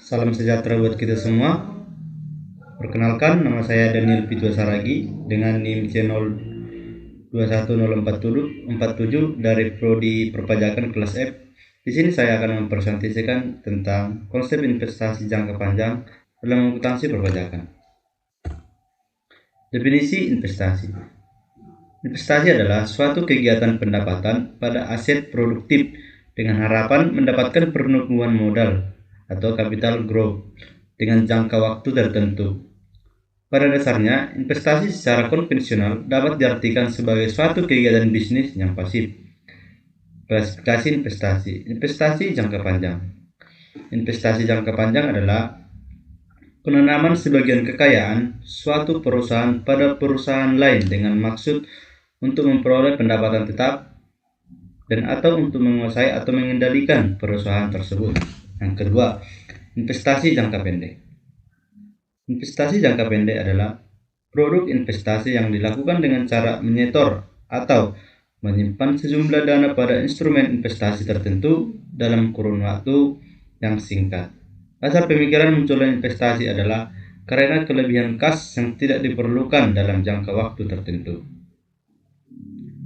Salam sejahtera buat kita semua. Perkenalkan, nama saya Daniel Pitwa Saragi dengan NIM C021047 dari Prodi Perpajakan kelas F. Di sini saya akan mempresentasikan tentang konsep investasi jangka panjang dalam akuntansi perpajakan. Definisi investasi. Investasi adalah suatu kegiatan pendapatan pada aset produktif dengan harapan mendapatkan penumbuhan modal atau capital growth dengan jangka waktu tertentu. Pada dasarnya, investasi secara konvensional dapat diartikan sebagai suatu kegiatan bisnis yang pasif. Klasifikasi investasi. Investasi jangka panjang. Investasi jangka panjang adalah penanaman sebagian kekayaan suatu perusahaan pada perusahaan lain dengan maksud untuk memperoleh pendapatan tetap dan atau untuk menguasai atau mengendalikan perusahaan tersebut. Yang kedua, investasi jangka pendek. Investasi jangka pendek adalah produk investasi yang dilakukan dengan cara menyetor atau menyimpan sejumlah dana pada instrumen investasi tertentu dalam kurun waktu yang singkat. Asal pemikiran munculnya investasi adalah karena kelebihan kas yang tidak diperlukan dalam jangka waktu tertentu.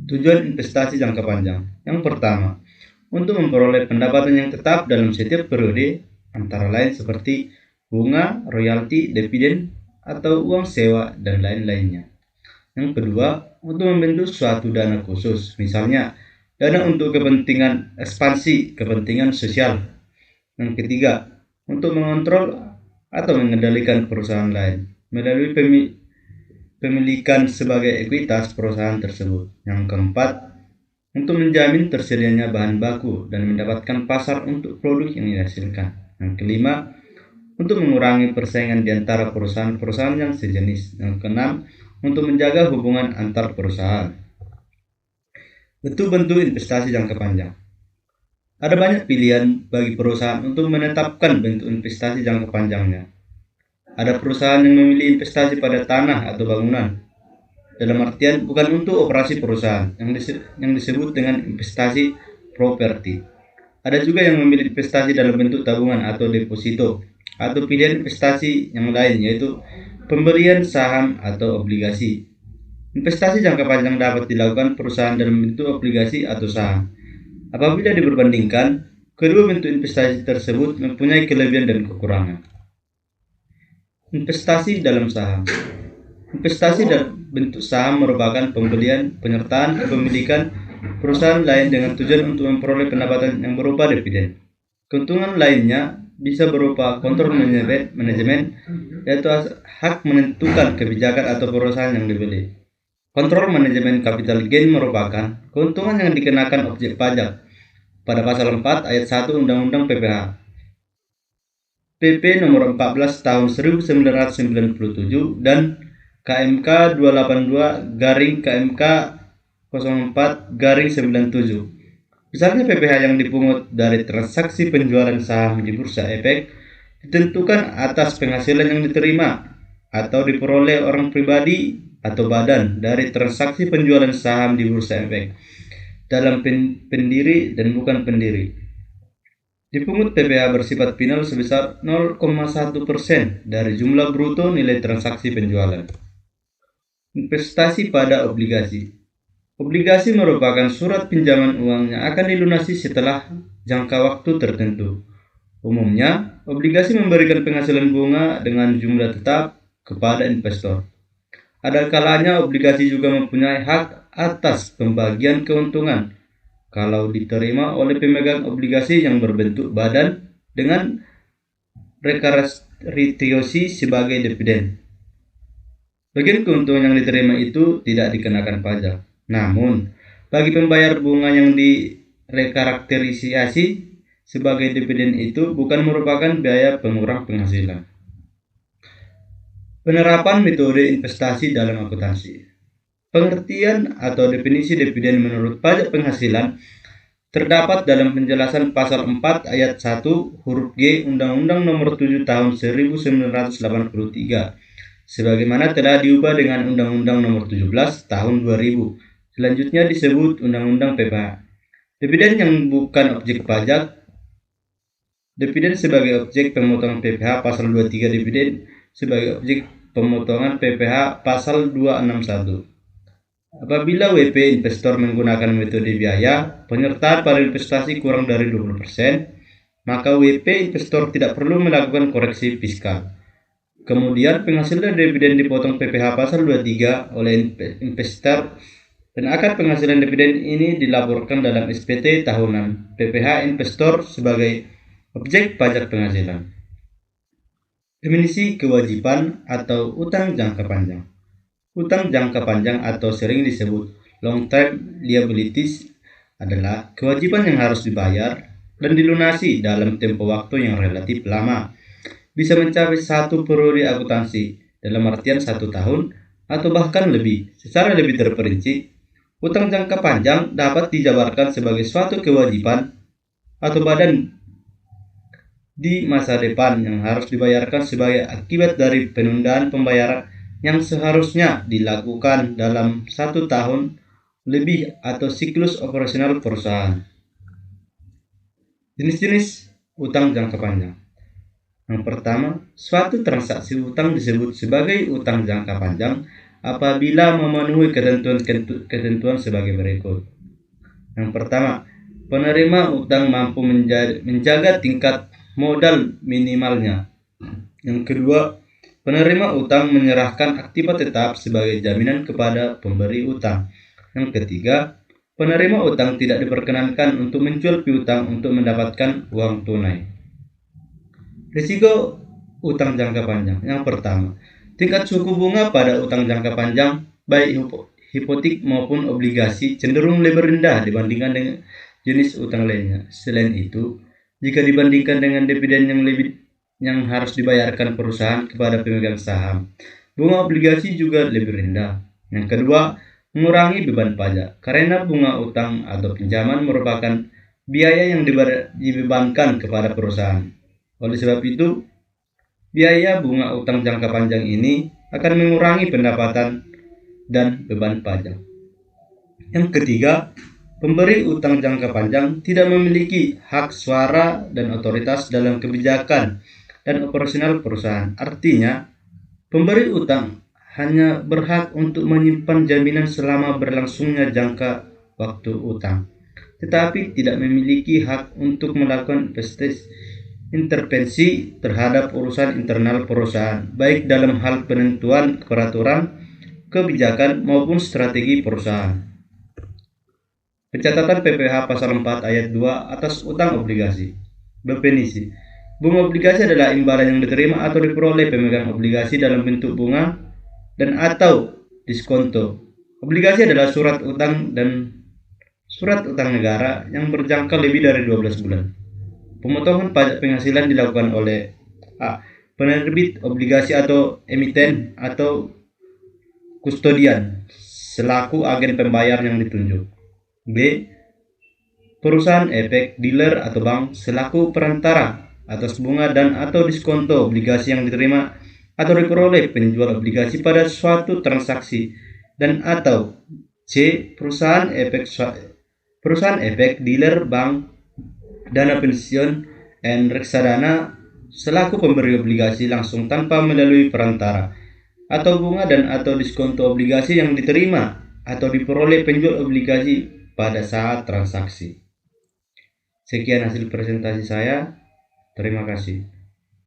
Tujuan investasi jangka panjang. Yang pertama, untuk memperoleh pendapatan yang tetap dalam setiap periode, antara lain seperti bunga, royalti, dividen, atau uang sewa, dan lain-lainnya. Yang kedua, untuk membentuk suatu dana khusus, misalnya dana untuk kepentingan ekspansi, kepentingan sosial. Yang ketiga, untuk mengontrol atau mengendalikan perusahaan lain melalui pemilikan sebagai ekuitas perusahaan tersebut. Yang keempat, untuk menjamin tersedianya bahan baku dan mendapatkan pasar untuk produk yang dihasilkan. Yang kelima, untuk mengurangi persaingan di antara perusahaan-perusahaan yang sejenis. Yang keenam, untuk menjaga hubungan antar perusahaan. Bentuk-bentuk investasi jangka panjang. Ada banyak pilihan bagi perusahaan untuk menetapkan bentuk investasi jangka panjangnya. Ada perusahaan yang memilih investasi pada tanah atau bangunan, dalam artian bukan untuk operasi perusahaan, yang disebut dengan investasi properti. Ada juga yang memilih investasi dalam bentuk tabungan atau deposito, atau pilihan investasi yang lain yaitu pembelian saham atau obligasi. Investasi jangka panjang dapat dilakukan perusahaan dalam bentuk obligasi atau saham. Apabila diperbandingkan, kedua bentuk investasi tersebut mempunyai kelebihan dan kekurangan. Investasi dalam saham. Investasi dalam bentuk saham merupakan pembelian, penyertaan kepemilikan perusahaan lain dengan tujuan untuk memperoleh pendapatan yang berupa dividen. Keuntungan lainnya bisa berupa kontrol manajemen, yaitu hak menentukan kebijakan atau perusahaan yang dibeli. Kontrol manajemen capital gain merupakan keuntungan yang dikenakan objek pajak pada pasal 4 ayat 1 Undang-Undang PPh. PP nomor 14 tahun 1997 dan KMK 282/KMK 04/97. Misalnya PPh yang dipungut dari transaksi penjualan saham di Bursa Efek ditentukan atas penghasilan yang diterima atau diperoleh orang pribadi atau badan dari transaksi penjualan saham di Bursa Efek dalam pendiri dan bukan pendiri. Dipungut PPh bersifat final sebesar 0,1% dari jumlah bruto nilai transaksi penjualan. Investasi pada obligasi. Obligasi merupakan surat pinjaman uang yang akan dilunasi setelah jangka waktu tertentu. Umumnya, obligasi memberikan penghasilan bunga dengan jumlah tetap kepada investor. Ada kalanya obligasi juga mempunyai hak atas pembagian keuntungan kalau diterima oleh pemegang obligasi yang berbentuk badan dengan repatriasi sebagai dividen. Bagian keuntungan yang diterima itu tidak dikenakan pajak. Namun, bagi pembayar bunga yang direkarakterisasi sebagai dividen itu bukan merupakan biaya pengurang penghasilan. Penerapan metode investasi dalam akuntansi. Pengertian atau definisi dividen menurut pajak penghasilan terdapat dalam penjelasan pasal 4 ayat 1 huruf G Undang-Undang Nomor 7 Tahun 1983 sebagaimana telah diubah dengan Undang-Undang Nomor 17 Tahun 2000. Selanjutnya disebut Undang-Undang PPh. Dividen yang bukan objek pajak Dividen sebagai objek pemotongan PPh pasal 23, dividen sebagai objek pemotongan PPh pasal 261. Apabila WP investor menggunakan metode biaya penyertaan pada investasi kurang dari 20%, maka WP investor tidak perlu melakukan koreksi fiskal. Kemudian penghasilan dividen dipotong PPh pasal 23 oleh investor dan akad penghasilan dividen ini dilaporkan dalam SPT tahunan PPh investor sebagai objek pajak penghasilan. Definisi kewajiban atau utang jangka panjang. Utang jangka panjang atau sering disebut long term liabilities adalah kewajiban yang harus dibayar dan dilunasi dalam tempo waktu yang relatif lama. Bisa mencapai satu periode akuntansi dalam artian 1 tahun atau bahkan lebih. Secara lebih terperinci, utang jangka panjang dapat dijabarkan sebagai suatu kewajiban atau badan di masa depan yang harus dibayarkan sebagai akibat dari penundaan pembayaran yang seharusnya dilakukan dalam 1 tahun lebih atau siklus operasional perusahaan. Jenis-jenis utang jangka panjang. Yang pertama, suatu transaksi utang disebut sebagai utang jangka panjang apabila memenuhi ketentuan sebagai berikut. Yang pertama, penerima utang mampu menjaga tingkat modal minimalnya. Yang kedua, penerima utang menyerahkan aktiva tetap sebagai jaminan kepada pemberi utang. Yang ketiga, penerima utang tidak diperkenankan untuk menjual piutang untuk mendapatkan uang tunai. Risiko utang jangka panjang. Yang pertama, tingkat suku bunga pada utang jangka panjang baik hipotek maupun obligasi cenderung lebih rendah dibandingkan dengan jenis utang lainnya. Selain itu, jika dibandingkan dengan dividen yang harus dibayarkan perusahaan kepada pemegang saham, bunga obligasi juga lebih rendah. Yang kedua, mengurangi beban pajak karena bunga utang atau pinjaman merupakan biaya yang dibebankan kepada perusahaan. Oleh sebab itu, biaya bunga utang jangka panjang ini akan mengurangi pendapatan dan beban pajak. Yang ketiga, pemberi utang jangka panjang tidak memiliki hak suara dan otoritas dalam kebijakan dan operasional perusahaan. Artinya, pemberi utang hanya berhak untuk menyimpan jaminan selama berlangsungnya jangka waktu utang, tetapi tidak memiliki hak untuk melakukan intervensi terhadap urusan internal perusahaan, baik dalam hal penentuan peraturan, kebijakan, maupun strategi perusahaan. Pencatatan PPh pasal 4 ayat 2 atas utang obligasi. Definisi. Bunga obligasi adalah imbalan yang diterima atau diperoleh pemegang obligasi dalam bentuk bunga dan atau diskonto. Obligasi adalah surat utang negara yang berjangka lebih dari 12 bulan. Pemotongan pajak penghasilan dilakukan oleh A. Penerbit obligasi atau emiten atau kustodian selaku agen pembayar yang ditunjuk. B. Perusahaan efek, dealer atau bank selaku perantara atas bunga dan atau diskonto obligasi yang diterima atau diperoleh penjual obligasi pada suatu transaksi, dan atau C. Perusahaan efek, dealer, bank, dana pensiun, dan reksadana selaku pemberi obligasi langsung tanpa melalui perantara, atau bunga dan atau diskonto obligasi yang diterima atau diperoleh penjual obligasi pada saat transaksi. Sekian hasil presentasi saya. Terima kasih.